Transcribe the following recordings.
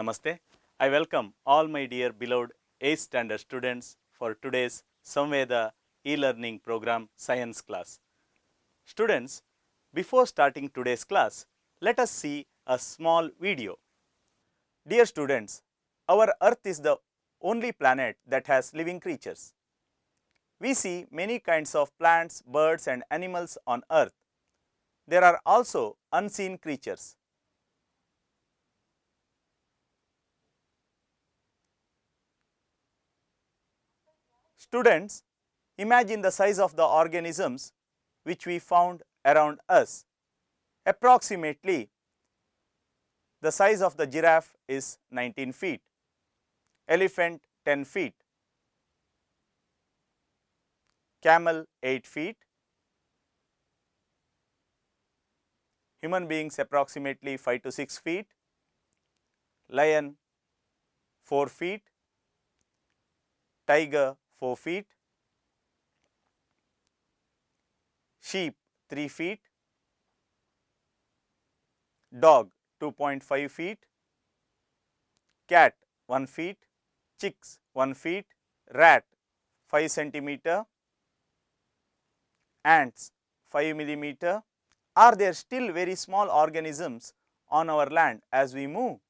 Namaste. I welcome all my dear beloved 8th standard students for today's Samveda e-learning program science class. Students, before starting today's class, let us see a small video. Dear students, our Earth is the only planet that has living creatures. We see many kinds of plants, birds and animals on Earth. There are also unseen creatures. Students, imagine the size of the organisms which we found around us. Approximately, the size of the giraffe is 19 feet, elephant 10 feet, camel 8 feet, human beings approximately 5 to 6 feet, lion 4 feet, tiger 4 feet, sheep 3 feet, dog 2.5 feet, cat 1 feet, chicks 1 feet, rat 5 centimeter, ants 5 millimeter. Are there still very small organisms on our land as we move?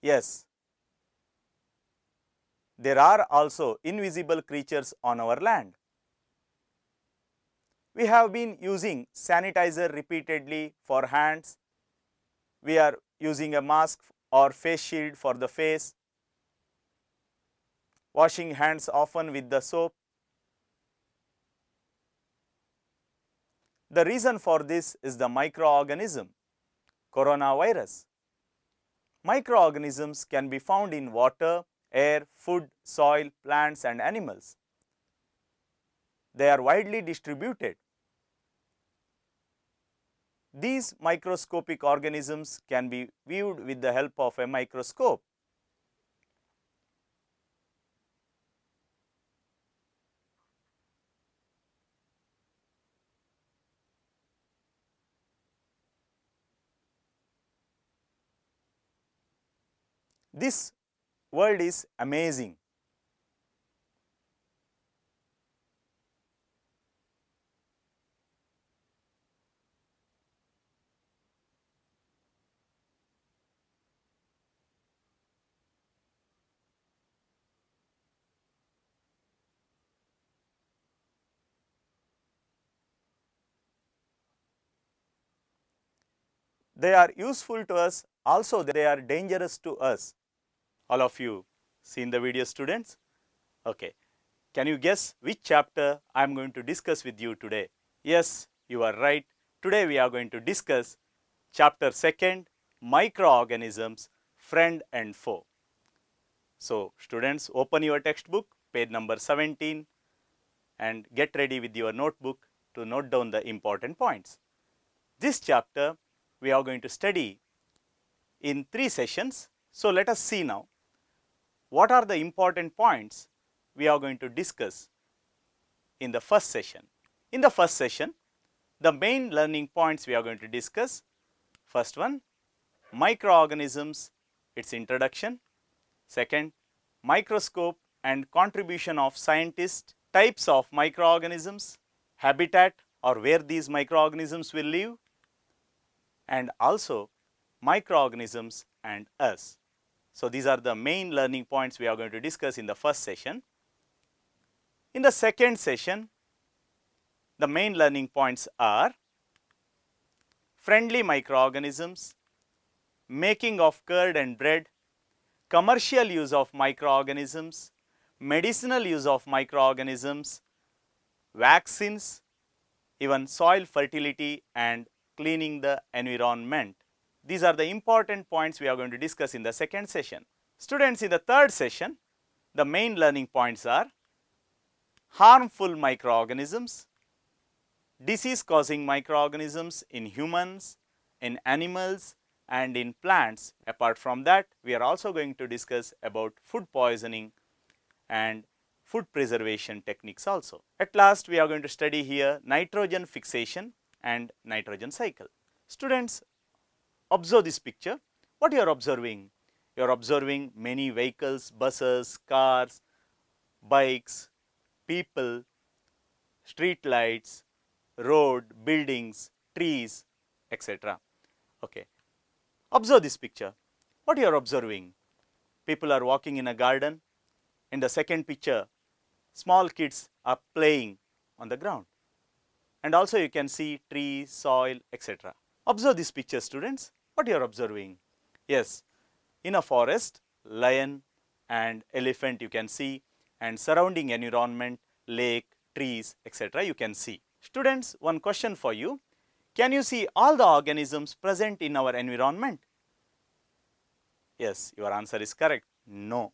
Yes. There are also invisible creatures on our land. We have been using sanitizer repeatedly for hands. We are using a mask or face shield for the face, washing hands often with the soap. The reason for this is the microorganism, coronavirus. Microorganisms can be found in water, air, food, soil, plants and animals. They are widely distributed. These microscopic organisms can be viewed with the help of a microscope. This world is amazing. They are useful to us, also they are dangerous to us. All of you seen the video, students? Okay. Can you guess which chapter I am going to discuss with you today? Yes, you are right. Today we are going to discuss chapter 2, microorganisms, friend and foe. So, students, open your textbook, page number 17 and get ready with your notebook to note down the important points. This chapter we are going to study in 3 sessions. So, let us see now what are the important points we are going to discuss in the first session. In the first session, the main learning points we are going to discuss. First one, microorganisms, its introduction. Second, microscope and contribution of scientists, types of microorganisms, habitat or where these microorganisms will live, and also microorganisms and us. So, these are the main learning points we are going to discuss in the first session. In the second session, the main learning points are friendly microorganisms, making of curd and bread, commercial use of microorganisms, medicinal use of microorganisms, vaccines, even soil fertility and cleaning the environment. These are the important points we are going to discuss in the second session. Students, in the third session, the main learning points are harmful microorganisms, disease causing microorganisms in humans, in animals and in plants. Apart from that, we are also going to discuss about food poisoning and food preservation techniques also. At last, we are going to study here nitrogen fixation and nitrogen cycle. Students, observe this picture. What you are observing? You are observing many vehicles, buses, cars, bikes, people, street lights, road, buildings, trees, etc. Okay. Observe this picture. What you are observing? People are walking in a garden. In the second picture, small kids are playing on the ground. And also you can see trees, soil, etc. Observe this picture, students. What you are observing? Yes, in a forest, lion and elephant you can see, and surrounding environment, lake, trees, etc. you can see. Students, one question for you. Can you see all the organisms present in our environment? Yes, your answer is correct. No.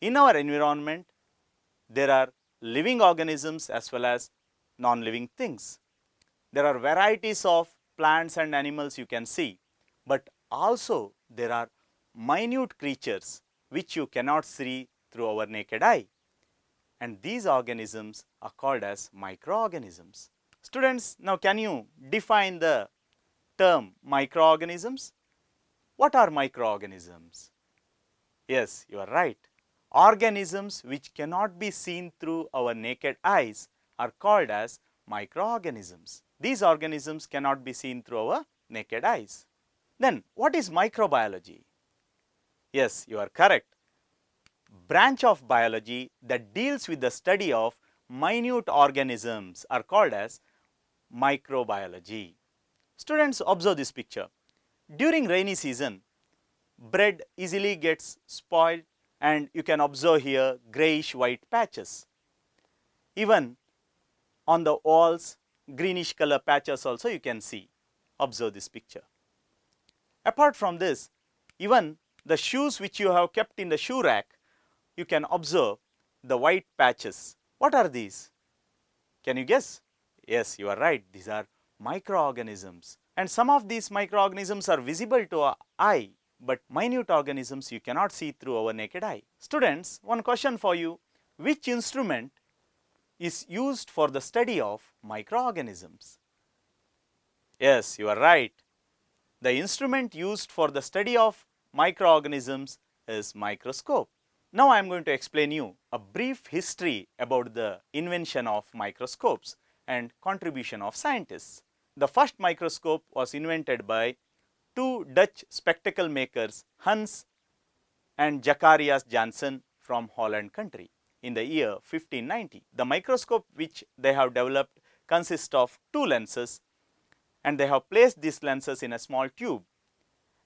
In our environment, there are living organisms as well as non-living things. There are varieties of plants and animals you can see, but also there are minute creatures which you cannot see through our naked eye. And these organisms are called as microorganisms. Students, now can you define the term microorganisms? What are microorganisms? Yes, you are right. Organisms which cannot be seen through our naked eyes are called as microorganisms. These organisms cannot be seen through our naked eyes. Then, what is microbiology? Yes, you are correct. Branch of biology that deals with the study of minute organisms are called as microbiology. Students, observe this picture. During rainy season, bread easily gets spoiled and you can observe here grayish white patches. Even on the walls, greenish color patches also you can see. Observe this picture. Apart from this, even the shoes which you have kept in the shoe rack, you can observe the white patches. What are these? Can you guess? Yes, you are right. These are microorganisms. And some of these microorganisms are visible to our eye, but minute organisms you cannot see through our naked eye. Students, one question for you. Which instrument is used for the study of microorganisms? Yes, you are right. The instrument used for the study of microorganisms is microscope. Now I am going to explain you a brief history about the invention of microscopes and contribution of scientists. The first microscope was invented by two Dutch spectacle makers, Hans and Zacharias Janssen from Holland country in the year 1590. The microscope which they have developed consists of two lenses, and they have placed these lenses in a small tube,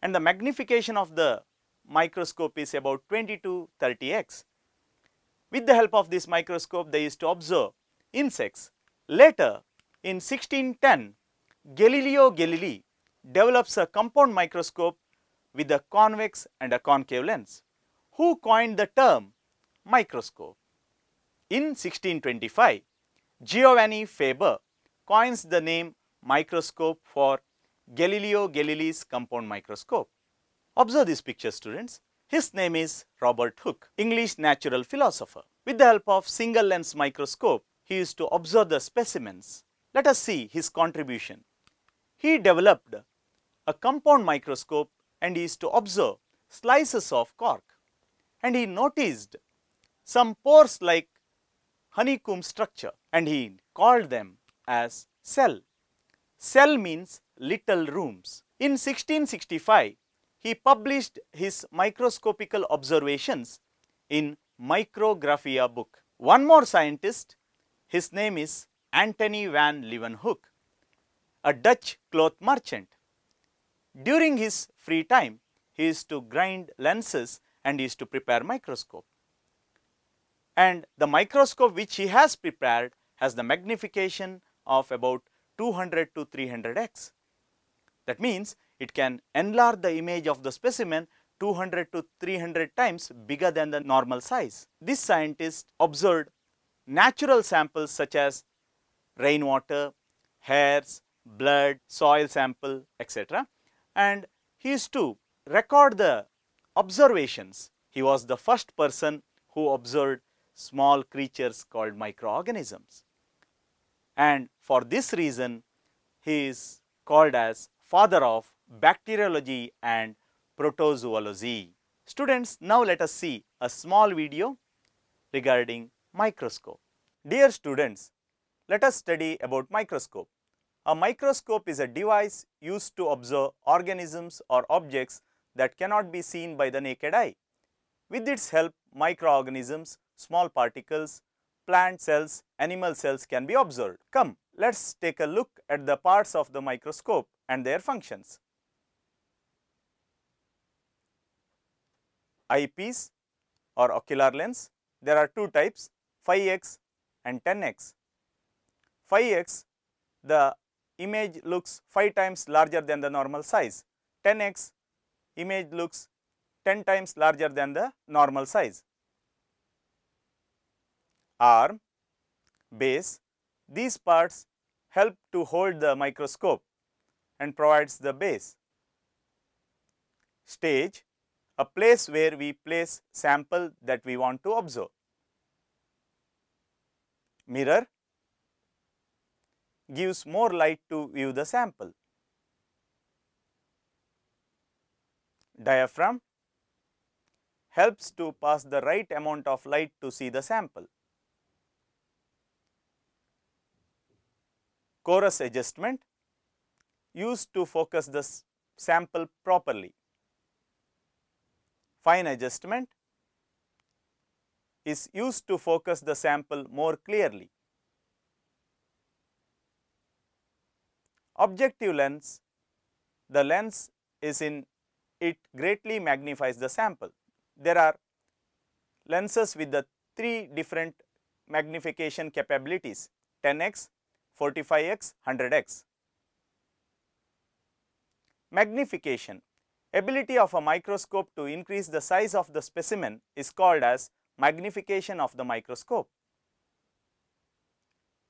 and the magnification of the microscope is about 20 to 30x. With the help of this microscope, they used to observe insects. Later, in 1610, Galileo Galilei develops a compound microscope with a convex and a concave lens, who coined the term microscope. In 1625, Giovanni Faber coins the name microscope for Galileo Galilei's compound microscope. Observe this picture, students. His name is Robert Hooke, English natural philosopher. With the help of single lens microscope, he used to observe the specimens. Let us see his contribution. He developed a compound microscope and he used to observe slices of cork, and he noticed some pores like honeycomb structure, and he called them as cell. Cell means little rooms. In 1665, he published his microscopical observations in Micrographia book. One more scientist, his name is Antony van Leeuwenhoek, a Dutch cloth merchant. During his free time, he used to grind lenses and he used to prepare microscope. And the microscope which he has prepared has the magnification of about 200 to 300x. That means it can enlarge the image of the specimen 200 to 300 times bigger than the normal size. This scientist observed natural samples such as rainwater, hairs, blood, soil sample, etc. And he used to record the observations. He was the first person who observed small creatures called microorganisms. And for this reason, he is called as father of bacteriology and protozoology. Students, now let us see a small video regarding microscope. Dear students, let us study about microscope. A microscope is a device used to observe organisms or objects that cannot be seen by the naked eye. With its help, microorganisms, small particles, plant cells, animal cells can be observed. Come, let's take a look at the parts of the microscope and their functions. Eyepiece or ocular lens. There are two types, 5x and 10x. 5x, the image looks 5 times larger than the normal size. 10x, image looks 10 times larger than the normal size. Arm, base, these parts help to hold the microscope and provides the base. Stage, a place where we place sample that we want to observe. Mirror gives more light to view the sample. Diaphragm helps to pass the right amount of light to see the sample. Chorus adjustment used to focus the sample properly. Fine adjustment is used to focus the sample more clearly. Objective lens, the lens is in it greatly magnifies the sample. There are lenses with the 3 different magnification capabilities, 10x, 45x, 100x. Magnification, ability of a microscope to increase the size of the specimen is called as magnification of the microscope.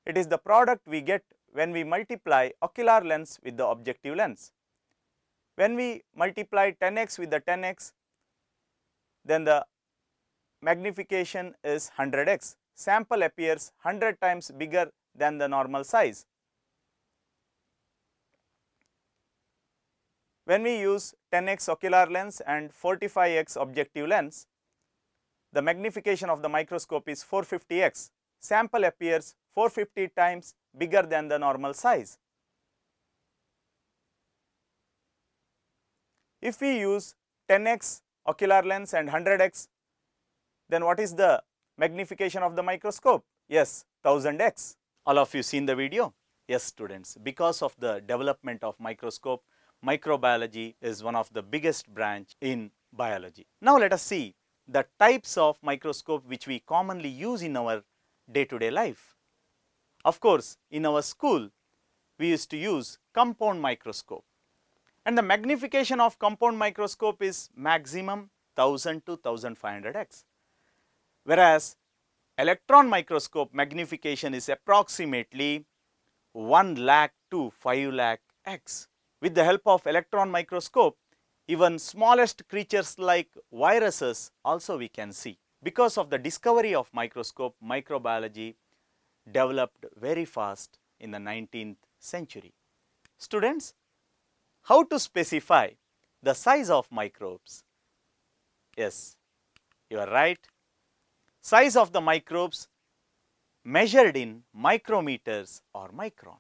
It is the product we get when we multiply ocular lens with the objective lens. When we multiply 10x with the 10x, then the magnification is 100x. Sample appears 100 times bigger than the normal size. When we use 10x ocular lens and 45x objective lens, the magnification of the microscope is 450x. Sample appears 450 times bigger than the normal size. If we use 10x ocular lens and 100x, then what is the magnification of the microscope? Yes, 1000x. All of you seen the video? Yes, students, because of the development of microscope, microbiology is one of the biggest branch in biology. Now let us see the types of microscope which we commonly use in our day-to-day life. Of course, in our school, we used to use compound microscope, and the magnification of compound microscope is maximum 1000 to 1500x, whereas electron microscope magnification is approximately 1 lakh to 5 lakh x. With the help of electron microscope, even smallest creatures like viruses also we can see. Because of the discovery of microscope, microbiology developed very fast in the 19th century. Students, how to specify the size of microbes? Yes, you are right. Size of the microbes measured in micrometers or micron.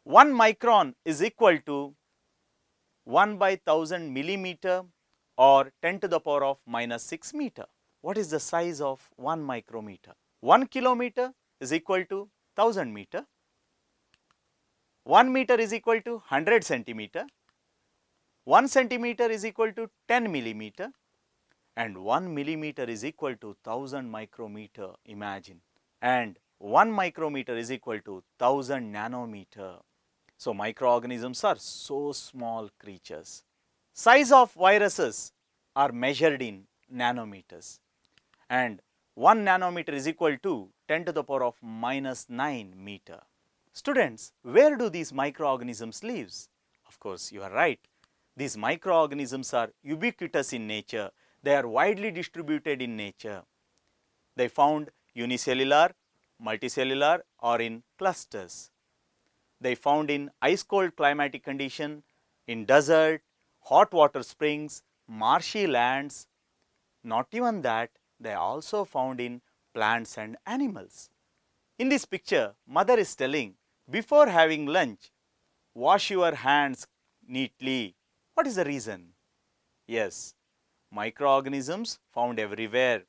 1 micron is equal to 1 by 1000 millimeter or 10 to the power of minus 6 meter. What is the size of 1 micrometer? 1 kilometer is equal to 1000 meter. 1 meter is equal to 100 centimeter. 1 centimeter is equal to 10 millimeter. And 1 millimeter is equal to 1000 micrometer, imagine. And 1 micrometer is equal to 1000 nanometer. So microorganisms are so small creatures. Size of viruses are measured in nanometers, and 1 nanometer is equal to 10 to the power of minus 9 meter. Students, where do these microorganisms live? Of course, you are right. These microorganisms are ubiquitous in nature. They are widely distributed in nature. They found unicellular, multicellular or in clusters. They found in ice cold climatic condition, in desert, hot water springs, marshy lands. Not even that, they are also found in plants and animals. In this picture, mother is telling, before having lunch, wash your hands neatly. What is the reason? Yes, microorganisms found everywhere.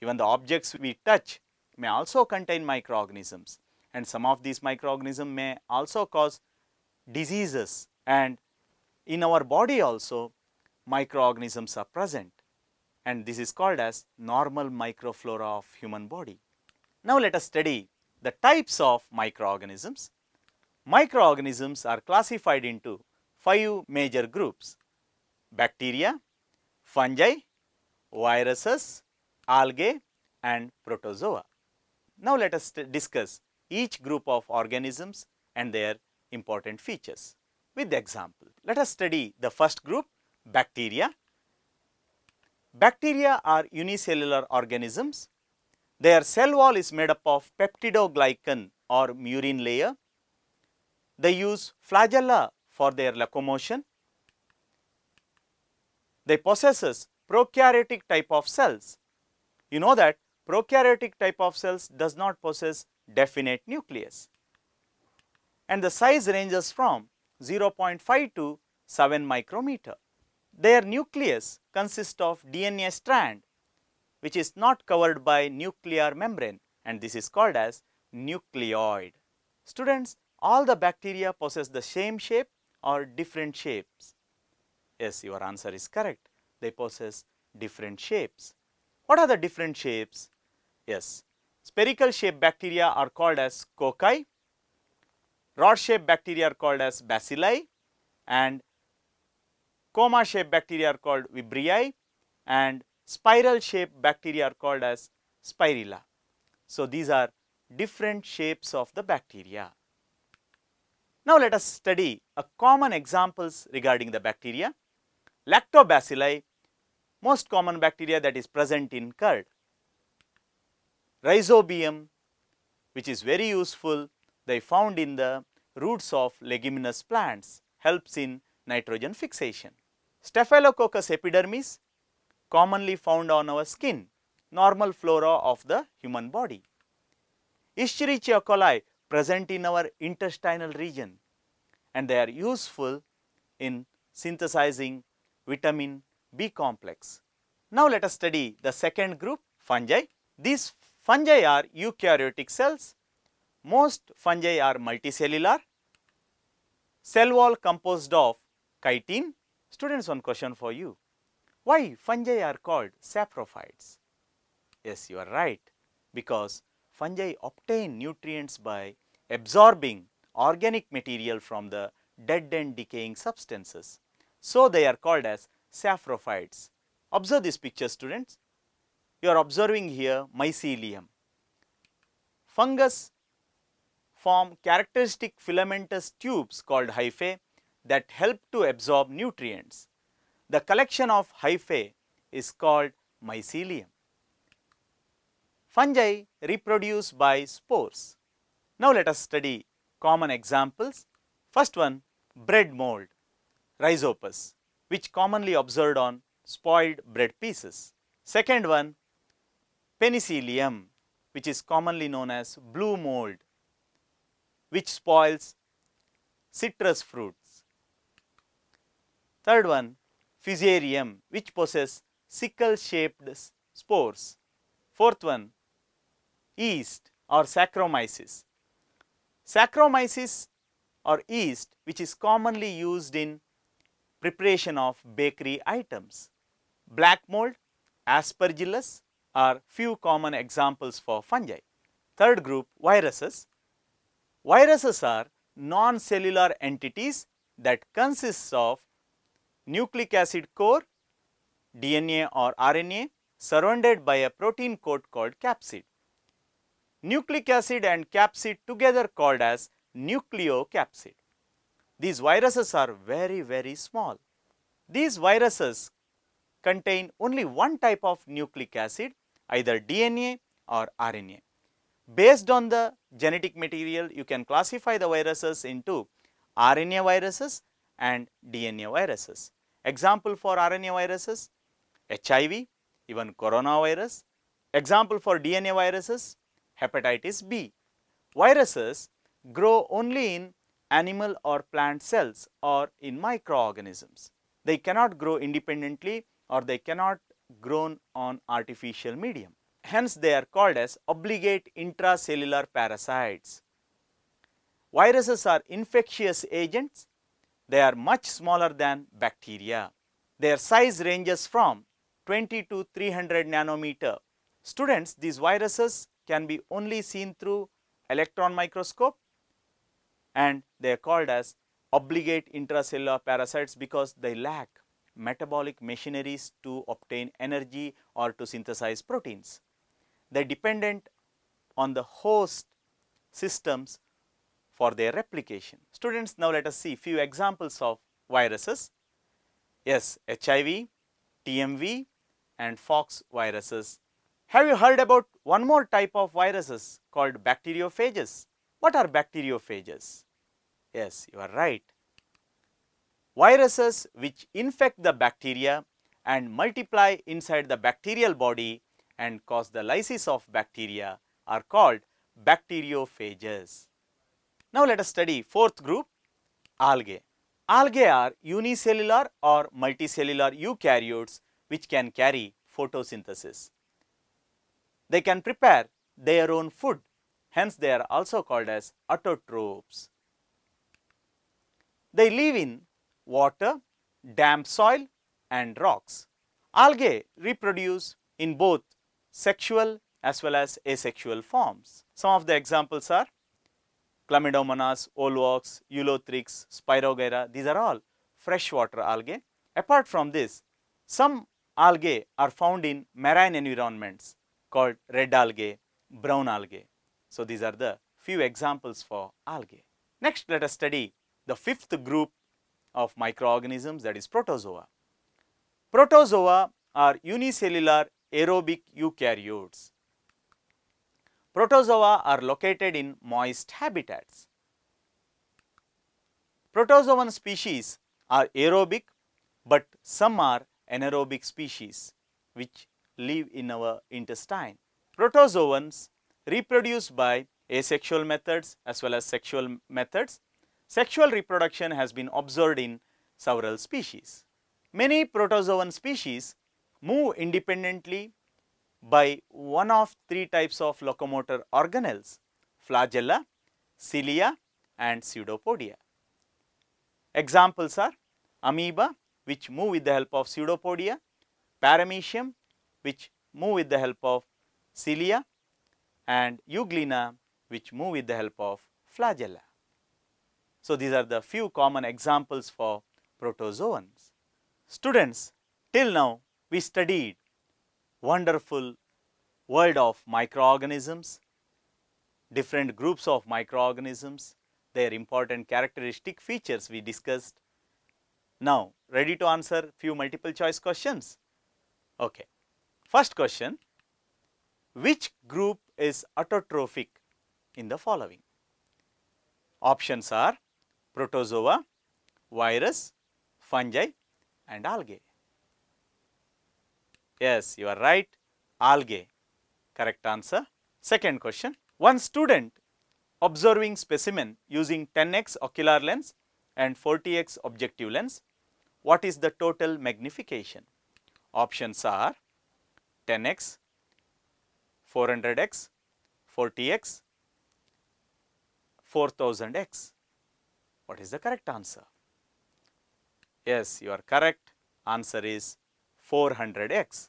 Even the objects we touch may also contain microorganisms, and some of these microorganisms may also cause diseases, and in our body also microorganisms are present, and this is called as normal microflora of human body. Now let us study the types of microorganisms. Microorganisms are classified into 5 major groups: bacteria, fungi, viruses, algae and protozoa. Now let us discuss each group of organisms and their important features with example. Let us study the first group, bacteria. Bacteria are unicellular organisms. Their cell wall is made up of peptidoglycan or murin layer. They use flagella for their locomotion. They possess prokaryotic type of cells. You know that prokaryotic type of cells does not possess definite nucleus, and the size ranges from 0.5 to 7 micrometer. Their nucleus consists of DNA strand which is not covered by nuclear membrane, and this is called as nucleoid. Students, all the bacteria possess the same shape or different shapes? Yes, your answer is correct. They possess different shapes. What are the different shapes? Yes, spherical shaped bacteria are called as cocci, rod shaped bacteria are called as bacilli, and coma shaped bacteria are called vibrio, and spiral shaped bacteria are called as spirilla. So these are different shapes of the bacteria. Now let us study a common examples regarding the bacteria. Lactobacilli, most common bacteria that is present in curd. Rhizobium, which is very useful, they found in the roots of leguminous plants, helps in nitrogen fixation. Staphylococcus epidermis, commonly found on our skin, normal flora of the human body. Escherichia coli, present in our intestinal region, and they are useful in synthesizing vitamin B complex. Now let us study the second group, fungi. These fungi are eukaryotic cells. Most fungi are multicellular. Cell wall composed of chitin. Students, one question for you. Why fungi are called saprophytes? Yes, you are right, because fungi obtain nutrients by absorbing organic material from the dead and decaying substances. So they are called as saprophytes. Observe this picture, students. You are observing here mycelium. Fungus form characteristic filamentous tubes called hyphae that help to absorb nutrients. The collection of hyphae is called mycelium. Fungi reproduce by spores. Now let us study common examples. First one, bread mold, Rhizopus, which commonly observed on spoiled bread pieces. Second one, Penicillium, which is commonly known as blue mold, which spoils citrus fruits. Third one, Fusarium, which possess sickle shaped spores. Fourth one, yeast or Saccharomyces. Saccharomyces or yeast, which is commonly used in preparation of bakery items. Black mold, Aspergillus are few common examples for fungi. Third group, viruses. Viruses are non-cellular entities that consists of nucleic acid core, DNA or RNA, surrounded by a protein coat called capsid. Nucleic acid and capsid together called as nucleocapsid. These viruses are very small. These viruses contain only one type of nucleic acid, either DNA or RNA. Based on the genetic material, you can classify the viruses into RNA viruses and DNA viruses. Example for RNA viruses, HIV, even coronavirus. Example for DNA viruses, hepatitis B. Viruses grow only in animal or plant cells or in microorganisms. They cannot grow independently or they cannot grow on artificial medium. Hence, they are called as obligate intracellular parasites. Viruses are infectious agents. They are much smaller than bacteria. Their size ranges from 20 to 300 nanometer. Students, these viruses can be only seen through electron microscope and they are called as obligate intracellular parasites because they lack metabolic machineries to obtain energy or to synthesize proteins. They are dependent on the host systems for their replication. Students, now let us see few examples of viruses. Yes, HIV, TMV and Fox viruses. Have you heard about one more type of viruses called bacteriophages? What are bacteriophages? Yes, you are right. Viruses which infect the bacteria and multiply inside the bacterial body and cause the lysis of bacteria are called bacteriophages. Now let us study fourth group, algae. Algae are unicellular or multicellular eukaryotes which can carry photosynthesis. They can prepare their own food, hence they are also called as autotrophs. They live in water, damp soil and rocks. Algae reproduce in both sexual as well as asexual forms. Some of the examples are Chlamydomonas, Olvox, Eulothrix, Spirogyra. These are all freshwater algae. Apart from this, some algae are found in marine environments called red algae, brown algae. So, these are the few examples for algae. Next, let us study the fifth group of microorganisms, that is protozoa. Protozoa are unicellular aerobic eukaryotes. Protozoa are located in moist habitats. Protozoan species are aerobic, but some are anaerobic species which live in our intestine. Protozoans reproduce by asexual methods as well as sexual methods. Sexual reproduction has been observed in several species. Many protozoan species move independently by one of three types of locomotor organelles: flagella, cilia and pseudopodia. Examples are amoeba, which move with the help of pseudopodia, paramecium, which move with the help of cilia, and euglena, which move with the help of flagella. So, these are the few common examples for protozoans. Students, till now we studied wonderful world of microorganisms, different groups of microorganisms, their important characteristic features we discussed. Now, ready to answer few multiple choice questions? Okay. First question, which group is autotrophic in the following? Options are protozoa, virus, fungi and algae. Yes, you are right, algae. Correct answer. Second question, one student observing specimen using 10x ocular lens and 40x objective lens, what is the total magnification? Options are 10x, 400x, 40x, 4000x. What is the correct answer? Yes, you are correct. Answer is 400x.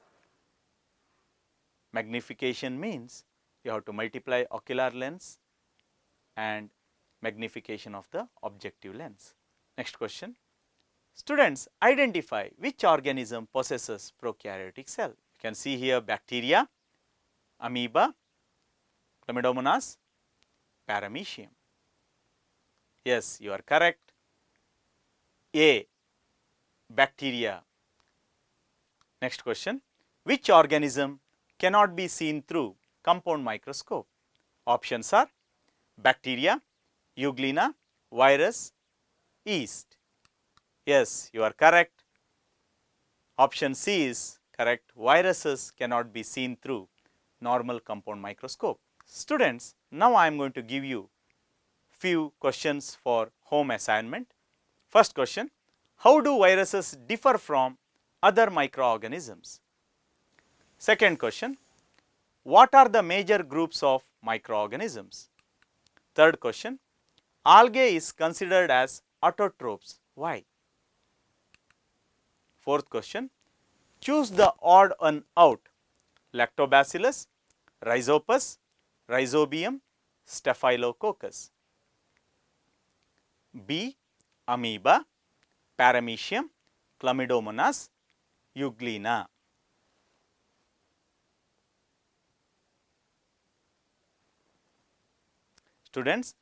Magnification means you have to multiply ocular lens and magnification of the objective lens. Next question. Students, identify which organism possesses prokaryotic cell. You can see here bacteria, amoeba, Chlamydomonas, paramecium. Yes, you are correct. A, bacteria. Next question, which organism cannot be seen through compound microscope? Options are bacteria, euglena, virus, yeast. Yes, you are correct. Option C is correct. Viruses cannot be seen through normal compound microscope. Students, now I am going to give you few questions for home assignment. First question, how do viruses differ from other microorganisms? Second question, what are the major groups of microorganisms? Third question, algae is considered as autotrophs. Why? Fourth question, choose the odd one out. Lactobacillus, Rhizopus, Rhizobium, Staphylococcus. B. Amoeba, Paramecium, Chlamydomonas, Euglena. Students,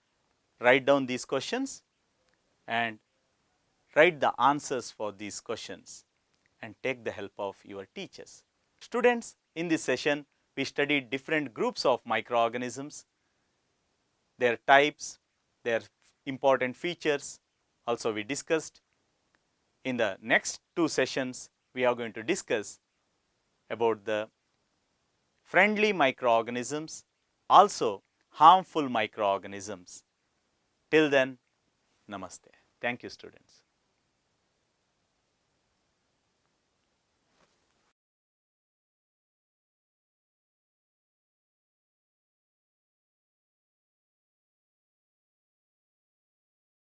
write down these questions and write the answers for these questions and take the help of your teachers. Students, in this session, we studied different groups of microorganisms, their types, their important features. Also, we discussed. In the next two sessions, we are going to discuss about the friendly microorganisms, also harmful microorganisms. Till then, namaste. Thank you, students.